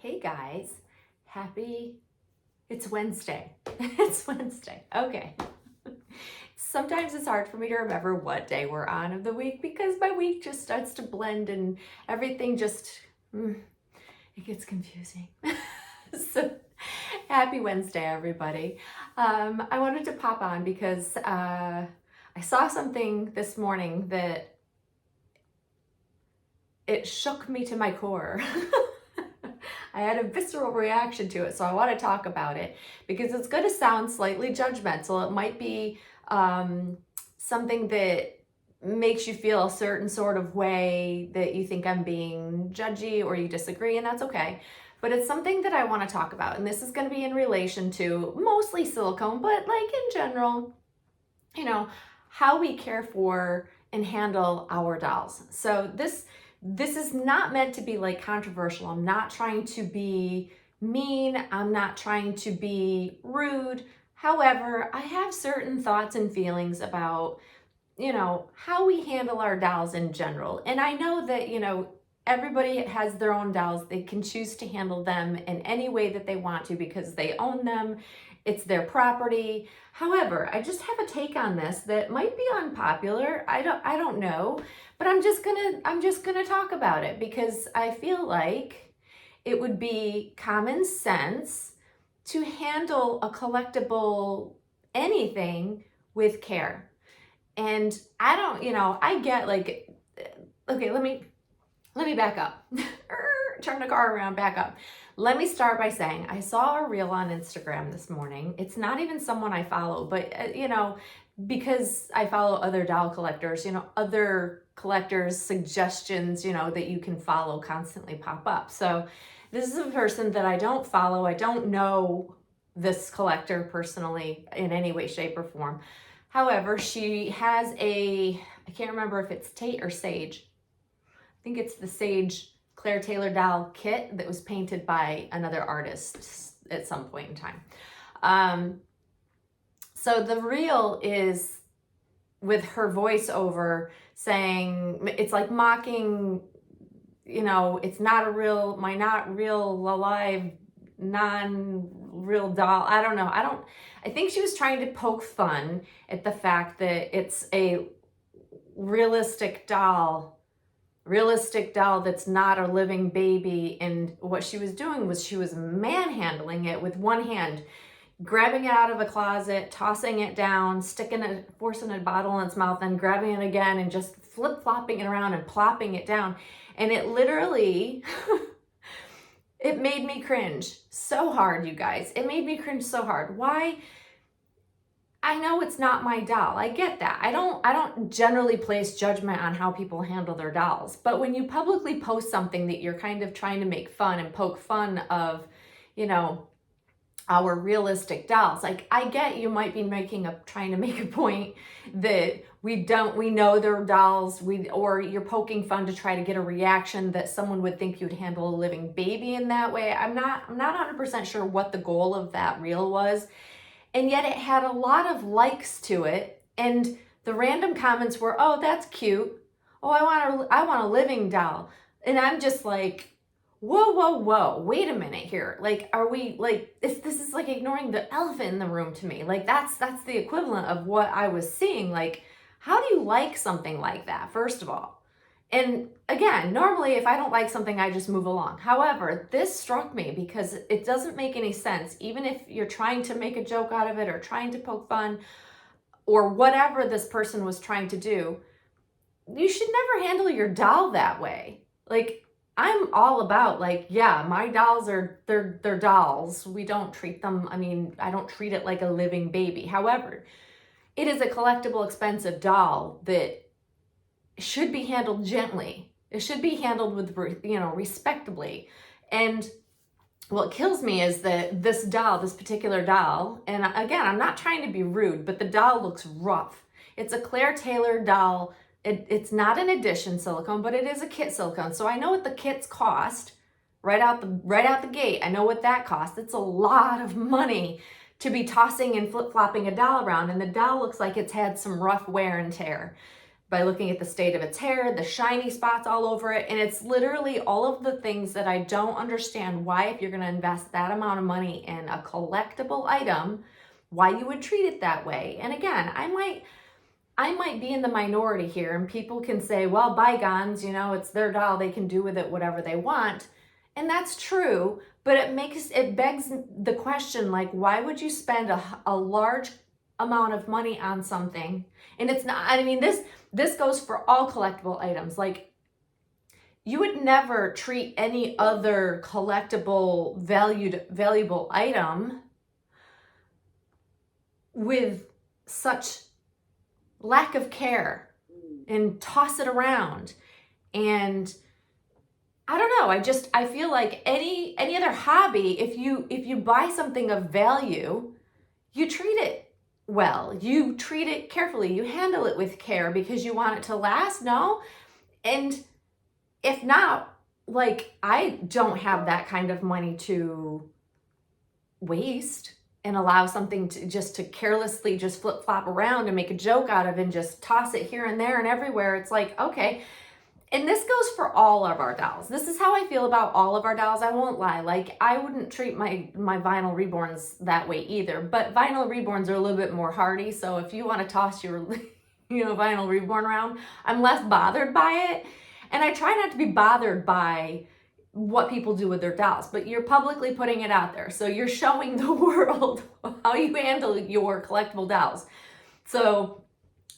Hey guys, it's Wednesday. It's Wednesday. Okay. Sometimes it's hard for me to remember what day we're on of the week because my week just starts to blend and everything it gets confusing. So happy Wednesday, everybody. I wanted to pop on because I saw something this morning that it shook me to my core. I had a visceral reaction to it, so I want to talk about it because it's going to sound slightly judgmental. It might be something that makes you feel a certain sort of way that you think I'm being judgy or you disagree, and that's okay. But it's something that I want to talk about, and this is going to be in relation to mostly silicone, but like in general, how we care for and handle our dolls. So this is not meant to be like controversial. I'm not trying to be mean. I'm not trying to be rude. However, I have certain thoughts and feelings about, how we handle our dolls in general. And I know that, everybody has their own dolls. They can choose to handle them in any way that they want to because they own them. It's their property. However, I just have a take on this that might be unpopular. I don't know, but I'm just gonna talk about it because I feel like it would be common sense to handle a collectible anything with care. And I get like, okay, let me back up. Turn the car around, back up. Let me start by saying I saw a reel on Instagram this morning. It's not even someone I follow, but because I follow other doll collectors, other collectors' suggestions, that you can follow constantly pop up. So this is a person that I don't follow. I don't know this collector personally in any way, shape, or form. However, she has I can't remember if it's Tate or Sage. I think it's the Sage Claire Taylor doll kit that was painted by another artist at some point in time. So the reel is with her voiceover saying, it's like mocking, it's not alive, non-real doll. I don't know. I think she was trying to poke fun at the fact that it's a realistic doll that's not a living baby. And what she was doing was she was manhandling it with one hand, grabbing it out of a closet, tossing it down, forcing a bottle in its mouth, and grabbing it again and just flip-flopping it around and plopping it down. And it literally, it made me cringe so hard, you guys. It made me cringe so hard. Why? I know it's not my doll. I get that. I don't generally place judgment on how people handle their dolls. But when you publicly post something that you're kind of trying to make fun and poke fun of, our realistic dolls, like I get you might be trying to make a point that we know they're dolls, or you're poking fun to try to get a reaction that someone would think you'd handle a living baby in that way. I'm not 100% sure what the goal of that reel was. And yet it had a lot of likes to it. And the random comments were, oh, that's cute. Oh, I want a living doll. And I'm just like, whoa, wait a minute here. Like, are we like, this is like ignoring the elephant in the room to me. Like that's the equivalent of what I was seeing. Like, how do you like something like that, first of all? And again, normally if I don't like something, I just move along. However, this struck me because it doesn't make any sense. Even if you're trying to make a joke out of it or trying to poke fun or whatever this person was trying to do, you should never handle your doll that way. Like, I'm all about like, yeah, my dolls they're dolls. We don't treat them, I don't treat it like a living baby. However, it is a collectible, expensive doll that should be handled gently. It should be handled with, respectably. And what kills me is that this particular doll, and again, I'm not trying to be rude, but the doll looks rough. It's a Claire Taylor doll. It's not an edition silicone, but it is a kit silicone. So I know what the kits cost right out the gate. I know what that costs. It's a lot of money to be tossing and flip-flopping a doll around, and the doll looks like it's had some rough wear and tear. by looking at the state of its hair, the shiny spots all over it. And it's literally all of the things that I don't understand why, if you're going to invest that amount of money in a collectible item, why you would treat it that way. And again, I might be in the minority here, and people can say, well, bygones, it's their doll, they can do with it whatever they want. And that's true, but it begs the question, like, why would you spend a large amount of money on something? And it's not, I mean, this goes for all collectible items. Like, you would never treat any other collectible valuable item with such lack of care and toss it around. And I don't know, I feel like any other hobby, if you buy something of value, you treat it well, you treat it carefully, you handle it with care because you want it to last. No? And if not, like, I don't have that kind of money to waste and allow something to carelessly just flip-flop around and make a joke out of and just toss it here and there and everywhere. It's like, okay. And this goes for all of our dolls. This is how I feel about all of our dolls. I won't lie. Like, I wouldn't treat my vinyl reborns that way either. But vinyl reborns are a little bit more hardy. So if you want to toss your vinyl reborn around, I'm less bothered by it. And I try not to be bothered by what people do with their dolls, but you're publicly putting it out there. So you're showing the world how you handle your collectible dolls. So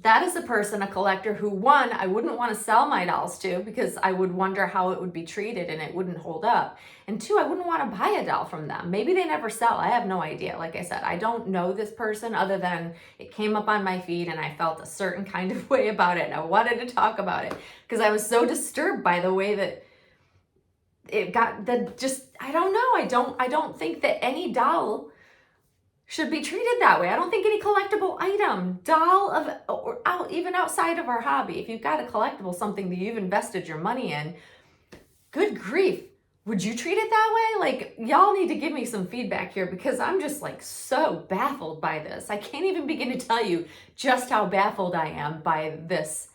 that is a person, a collector who, one, I wouldn't want to sell my dolls to because I would wonder how it would be treated and it wouldn't hold up. And two, I wouldn't want to buy a doll from them. Maybe they never sell. I have no idea. Like I said, I don't know this person other than it came up on my feed and I felt a certain kind of way about it. And I wanted to talk about it because I was so disturbed by the way that it got I don't know. I don't think that any doll should be treated that way. I don't think any collectible item, even outside of our hobby, if you've got a collectible, something that you've invested your money in, good grief, would you treat it that way? Like, y'all need to give me some feedback here because I'm just like so baffled by this. I can't even begin to tell you just how baffled I am by this.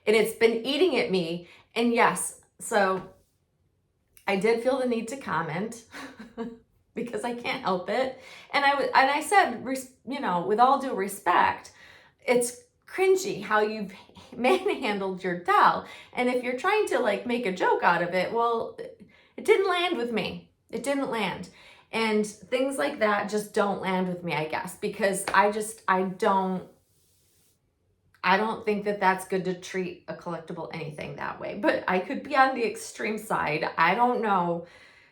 And it's been eating at me. And yes, so I did feel the need to comment because I can't help it. And I said, with all due respect, it's cringy how you've manhandled your doll. And if you're trying to like make a joke out of it, well, it didn't land with me. It didn't land. And things like that just don't land with me, I guess, because I don't think that that's good to treat a collectible anything that way. But I could be on the extreme side. I don't know.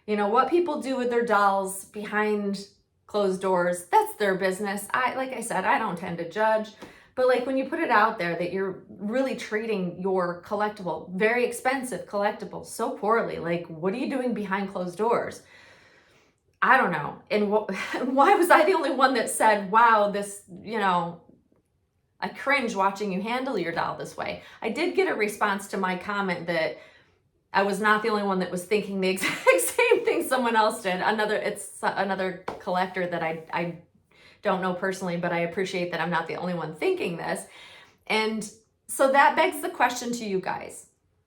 What people do with their dolls behind closed doors, that's their business. Like I said, I don't tend to judge. But like when you put it out there that you're really treating your collectible, very expensive collectible so poorly, like what are you doing behind closed doors? I don't know. And why was I the only one that said, wow, this, I cringe watching you handle your doll this way. I did get a response to my comment that I was not the only one that was thinking the exact same thing someone else did. It's another collector that I don't know personally, but I appreciate that I'm not the only one thinking this. And so that begs the question to you guys.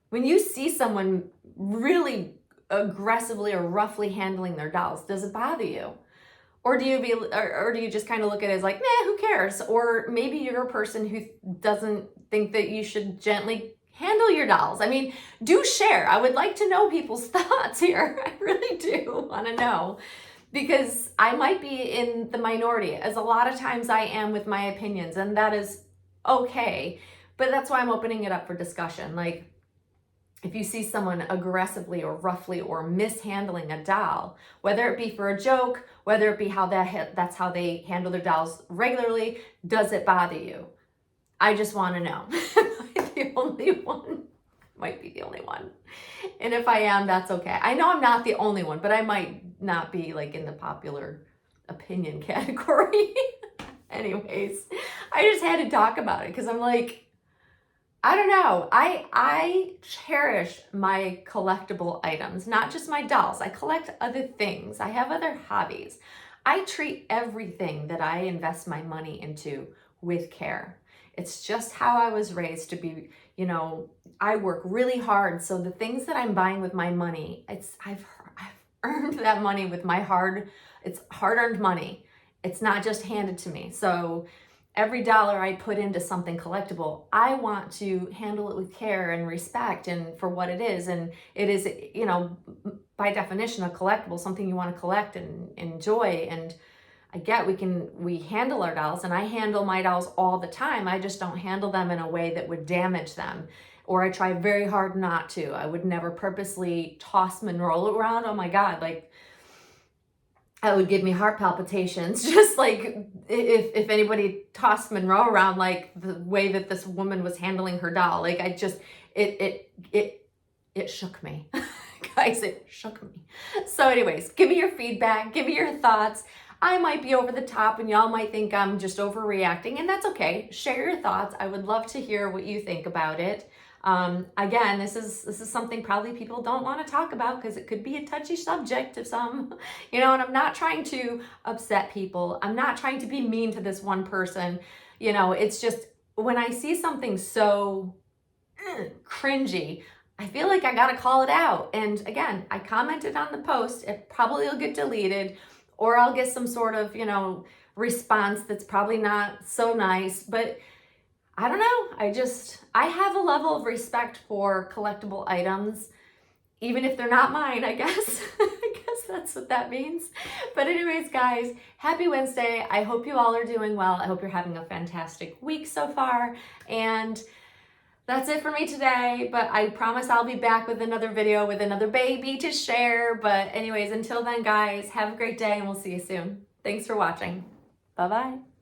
When you see someone really aggressively or roughly handling their dolls, does it bother you? Or do you just kind of look at it as like, who cares? Or maybe you're a person who doesn't think that you should gently handle your dolls. I mean, do share. I would like to know people's thoughts here. I really do want to know because I might be in the minority, as a lot of times I am with my opinions, and that is okay. But that's why I'm opening it up for discussion. Like, if you see someone aggressively or roughly or mishandling a doll, whether it be for a joke, whether it be that's how they handle their dolls regularly, does it bother you? I just want to know. The only one. Might be the only one. And if I am, that's okay. I know I'm not the only one, but I might not be like in the popular opinion category. Anyways, I just had to talk about it because I'm like, I don't know. I cherish my collectible items, not just my dolls. I collect other things. I have other hobbies. I treat everything that I invest my money into with care. It's just how I was raised to be, I work really hard. So the things that I'm buying with my money, I've earned that money with it's hard-earned money. It's not just handed to me. So every dollar I put into something collectible, I want to handle it with care and respect and for what it is. And it is, by definition, a collectible, something you want to collect and enjoy. And I get we handle our dolls, and I handle my dolls all the time. I just don't handle them in a way that would damage them, or I try very hard not to. I would never purposely toss them and roll around. Oh my God, like that would give me heart palpitations. Just like if anybody tossed Monroe around like the way that this woman was handling her doll. Like it shook me. Guys, it shook me. So anyways, give me your feedback, give me your thoughts. I might be over the top and y'all might think I'm just overreacting, and that's okay. Share your thoughts. I would love to hear what you think about it. Again, this is something probably people don't want to talk about because it could be a touchy subject to some, and I'm not trying to upset people. I'm not trying to be mean to this one person. It's just when I see something so cringy, I feel like I got to call it out. And again, I commented on the post. It probably will get deleted, or I'll get some sort of, response that's probably not so nice, but I don't know. I have a level of respect for collectible items, even if they're not mine, I guess. I guess that's what that means. But anyways, guys, happy Wednesday. I hope you all are doing well. I hope you're having a fantastic week so far. And that's it for me today, but I promise I'll be back with another video with another baby to share. But anyways, until then, guys, have a great day and we'll see you soon. Thanks for watching. Bye-bye.